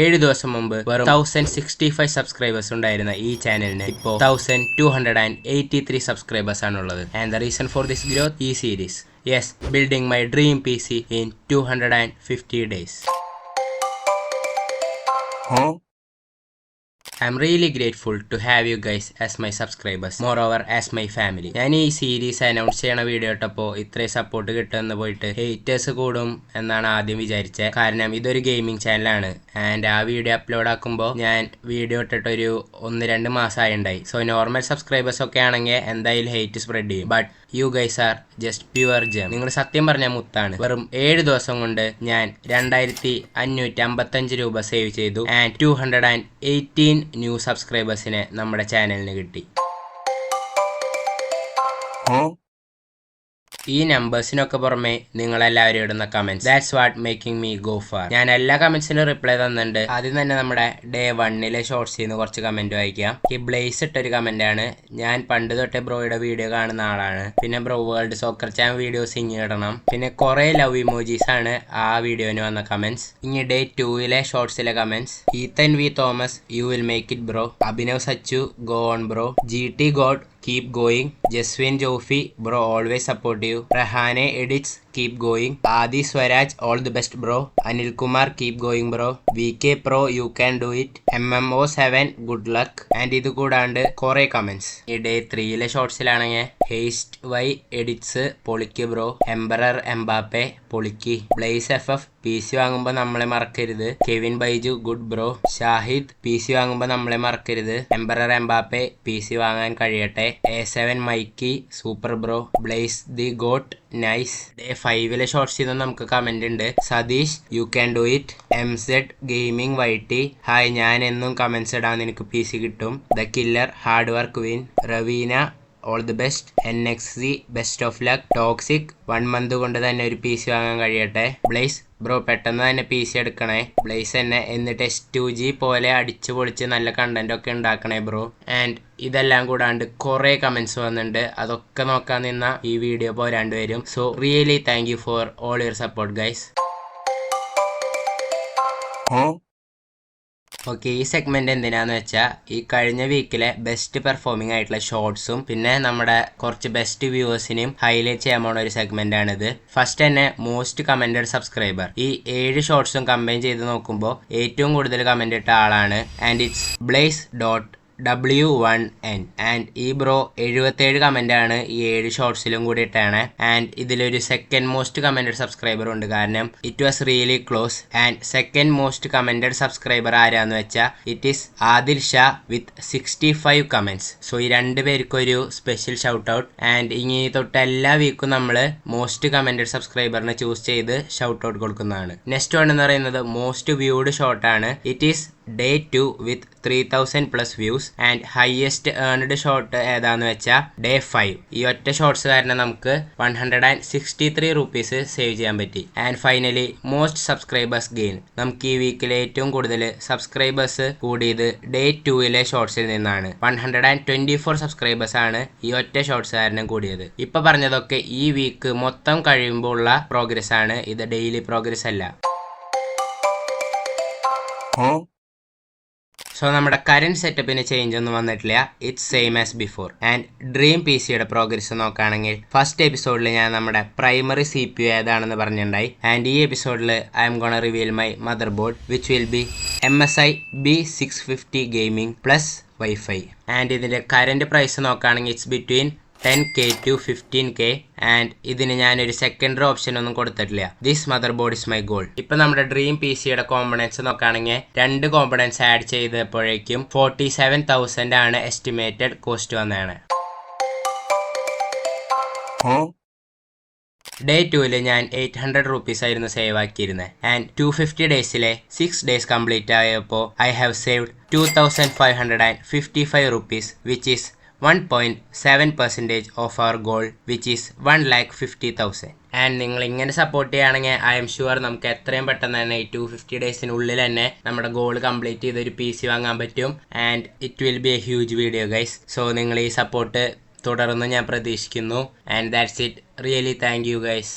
7 ദിവസം മുമ്പ് വെറും 1065 സബ്സ്ക്രൈബേഴ്സ് ഉണ്ടായിരുന്ന ഈ ചാനലിന് ഇപ്പോൾ 1283 സബ്സ്ക്രൈബേഴ്സ് ആണുള്ളത്. And the reason for this growth ഈ series, yes, building my dream PC in 250 days. I'm really grateful to have you guys as my subscribers, moreover as my family. ഞാൻ ഈ സീരീസ് അനൗൺസ് ചെയ്യണ video ഇട്ടപ്പോൾ ഇത്രയും support കിട്ടുമെന്ന് പോയിട്ട് haters കൂടും എന്നാണ് ആദ്യം വിചാരിച്ചത്. കാരണം ഇതൊരു ഗെയിമിംഗ് ചാനലാണ് ആൻഡ് ആ വീഡിയോ അപ്ലോഡ് ആക്കുമ്പോൾ ഞാൻ വീഡിയോ ഇട്ടിട്ടൊരു 1-2 മാസമായി ഉണ്ടായി. സോ നോർമൽ സബ്സ്ക്രൈബേഴ്സ് ഒക്കെ ആണെങ്കിൽ എന്തായാലും ഹേറ്റ് സ്പ്രെഡ് ചെയ്യും. But you guys are just pure gem. നിങ്ങൾ സത്യം പറഞ്ഞ മുത്താണ്. വെറും 7 ദിവസം കൊണ്ട് ഞാൻ 2555 രൂപ സേവ് ചെയ്തു ആൻഡ് 218 ന്യൂ സബ്സ്ക്രൈബേഴ്സിനെ നമ്മുടെ ചാനലിന് കിട്ടി. ഈ നമ്പേഴ്സിനൊക്കെ പുറമെ നിങ്ങളെല്ലാവരും ഇടുന്ന comments, that's what making me go far. ഞാൻ എല്ലാ കമന്റ്സിനും റിപ്ലൈ തന്നിട്ടുണ്ട്. ആദ്യം തന്നെ നമ്മുടെ ഡേ 1 ഷോർട്സിൽ നിന്ന് കുറച്ച് കമന്റ് വായിക്കാം. ഈ ബ്ലേസ് ഇട്ടൊരു കമന്റ് ആണ്. ഞാൻ പണ്ട് തൊട്ടേ ബ്രോയുടെ വീഡിയോ കാണുന്ന ആളാണ്. പിന്നെ ബ്രോ വേൾഡ് സോക്കർ ചാൻ വീഡിയോസ് ഇങ്ങി ഇടണം. പിന്നെ കുറെ ലവ് ഇമോജീസ് ആണ് ആ വീഡിയോന് വന്ന കമന്റ്സ്. ഇനി ഡേ 2 ഷോർട്സിലെ comments, Ethan V Thomas, you will make it bro. Abhinav Sachu, go on bro. GT God, keep going. Jaswin Jofi, bro, always support you. Rahane Edits, keep going. Adi Swaraj, all the best bro. Anil Kumar, keep going bro. VK Pro, you can do it. MMO7, good luck. And ഇത് കൂടാണ്ട് കുറെ comments. ഈ day 3 ഷോർട്സിലാണെങ്കിൽ haste y edits, പൊളിക്ക് bro. Emperor Mbappe, പൊളിക്ക്. Blaze FF, PC വാങ്ങുമ്പോൾ നമ്മളെ മറക്കരുത്. Kevin Baiju, good bro. Shahid, PC വാങ്ങുമ്പോൾ നമ്മളെ മറക്കരുത്. എംബറർ എംബാപ്പെ, PC വാങ്ങാൻ കഴിയട്ടെ. A7 Mikey, super bro. Blaze the goat, nice. Day 5 shorts ചെയ്ത് നമുക്ക് കമന്റ് ഉണ്ട്. Satish, you can do it. MZ gaming YT, hi, ഞാൻ എന്നും കമന്റ്സ് ഇടാൻ എനിക്ക് PC കിട്ടും. The killer, hard work win. Raveena, all the best. NXZ, best of luck. Toxic, 1 month കൊണ്ട് തന്നെ ഒരു PC വാങ്ങാൻ കഴിയട്ടെ. ബ്ലേസ് ബ്രോ, പെട്ടെന്ന് തന്നെ PC എടുക്കണേ. ബ്ലേസ് തന്നെ, എന്നിട്ട് S2G പോലെ അടിച്ചു പൊളിച്ച് നല്ല കണ്ടന്റ് ഒക്കെ ഉണ്ടാക്കണേ ബ്രോ. ആൻഡ് ഇതെല്ലാം കൂടാണ്ട് കുറെ കമന്റ്സ് വന്നിട്ടുണ്ട്. അതൊക്കെ നോക്കാൻ നിന്ന ഈ വീഡിയോ പോരാണ്ട് വരും. So really thank you for all your support guys. Okay, ഈ സെഗ്മെന്റ് എന്തിനാന്ന് വെച്ചാൽ ഈ കഴിഞ്ഞ വീക്കിലെ ബെസ്റ്റ് പെർഫോമിംഗ് ആയിട്ടുള്ള ഷോർട്സും പിന്നെ നമ്മുടെ കുറച്ച് ബെസ്റ്റ് വ്യൂവേഴ്സിനെയും ഹൈലൈറ്റ് ചെയ്യാൻ പോണ ഒരു സെഗ്മെന്റ് ആണിത്. ഫസ്റ്റ് തന്നെ മോസ്റ്റ് കമന്റഡ് സബ്സ്ക്രൈബർ. ഈ 7 ഷോർട്സും കമ്പൈൻ ചെയ്ത് നോക്കുമ്പോൾ ഏറ്റവും കൂടുതൽ കമന്റ് ഇട്ട ആളാണ്. And it's blaze .w1n. And ഈ ബ്രോ 77 കമന്റ് ആണ് ഈ 7 ഷോർട്സിലും കൂടി ഇട്ടാണ്. ആൻഡ് ഇതിലൊരു സെക്കൻഡ് മോസ്റ്റ് കമന്റഡ് സബ്സ്ക്രൈബർ ഉണ്ട്, കാരണം it was really close. And second most commented subscriber ആരാന്ന് വെച്ചാൽ it is Adil Shah with 65 comments. So ഈ 2 പേർക്കും ഒരു സ്പെഷ്യൽ ഷൗട്ട് ഔട്ട്. ആൻഡ് ഇനി തൊട്ട് എല്ലാ വീക്കും നമ്മൾ മോസ്റ്റ് കമന്റഡ് സബ്സ്ക്രൈബറിനെ ചൂസ് ചെയ്ത് ഷൗട്ട് ഔട്ട് കൊടുക്കുന്നതാണ്. നെക്സ്റ്റ് വൺ എന്ന് പറയുന്നത് മോസ്റ്റ് വ്യൂഡ് ഷോട്ട് ആണ്. It is day 2 with 3000+ views. And highest earned shot ഏതാന്ന് വെച്ചാൽ ഡേ 5. ഈ ഒറ്റ ഷോർട്സ് കാരണം നമുക്ക് 163 റുപ്പീസ് സേവ് ചെയ്യാൻ പറ്റി. And finally most subscribers gain. നമുക്ക് ഈ വീക്കിലെ ഏറ്റവും കൂടുതൽ സബ്സ്ക്രൈബേഴ്സ് കൂടിയത് ഡേ 2 ഷോർട്സിൽ നിന്നാണ്. 124 സബ്സ്ക്രൈബേഴ്സ് ആണ് ഈ ഒറ്റ ഷോർട്സ് കാരണം കൂടിയത്. ഇപ്പൊ പറഞ്ഞതൊക്കെ ഈ വീക്ക് മൊത്തം കഴിയുമ്പോൾ ഉള്ള പ്രോഗ്രസ് ആണ്, ഇത് ഡെയിലി പ്രോഗ്രസ് അല്ല. സോ നമ്മുടെ കറന്റ് സെറ്റപ്പിന് ചേഞ്ച് ഒന്നും വന്നിട്ടില്ല. It's same as before. And dream PCയുടെ പ്രോഗ്രസ് നോക്കുകയാണെങ്കിൽ ഫസ്റ്റ് എപ്പിസോഡിൽ ഞാൻ നമ്മുടെ പ്രൈമറി CPU ഏതാണെന്ന് പറഞ്ഞിട്ടുണ്ടായി. ആൻഡ് ഈ എപ്പിസോഡിൽ I M gonna reveal my mother board which will be MSI B650 gaming plus wifi. And ഇതിന്റെ കറന്റ് പ്രൈസ് നോക്കുകയാണെങ്കിൽ it's between 10K to 15K. And ഇതിന് ഞാനൊരു സെക്കൻഡറി ഓപ്ഷൻ ഒന്നും കൊടുത്തിട്ടില്ല. This mother board is my goal. ഇപ്പൊ നമ്മുടെ dream PCയുടെ components നോക്കുകയാണെങ്കിൽ 2 components add ചെയ്തപ്പോഴേക്കും 47,000 ആണ് എസ്റ്റിമേറ്റഡ് കോസ്റ്റ് വന്നതാണ്. ഡേ 2 ഞാൻ 800 റുപ്പീസ് ആയിരുന്നു സേവ് ആക്കിയിരുന്നത്. ആൻഡ് 250 ഡേയ്സിലെ 6 ഡേയ്സ് കംപ്ലീറ്റ് ആയപ്പോൾ I have saved 2555 rupees which is 1.7% of our goal which is 1,50,000. And നിങ്ങൾ ഇങ്ങനെ സപ്പോർട്ട് ചെയ്യുകയാണെങ്കിൽ ഐ എം ഷുവർ നമുക്ക് എത്രയും പെട്ടെന്ന് തന്നെ ഈ 250 ഡേയ്സിനുള്ളിൽ തന്നെ നമ്മുടെ ഗോൾ കംപ്ലീറ്റ് ചെയ്തൊരു PC വാങ്ങാൻ പറ്റും. And it will be A huge video guys. So നിങ്ങൾ ഈ സപ്പോർട്ട് തുടർന്ന് ഞാൻ പ്രതീക്ഷിക്കുന്നു. And that's it. Really thank you guys.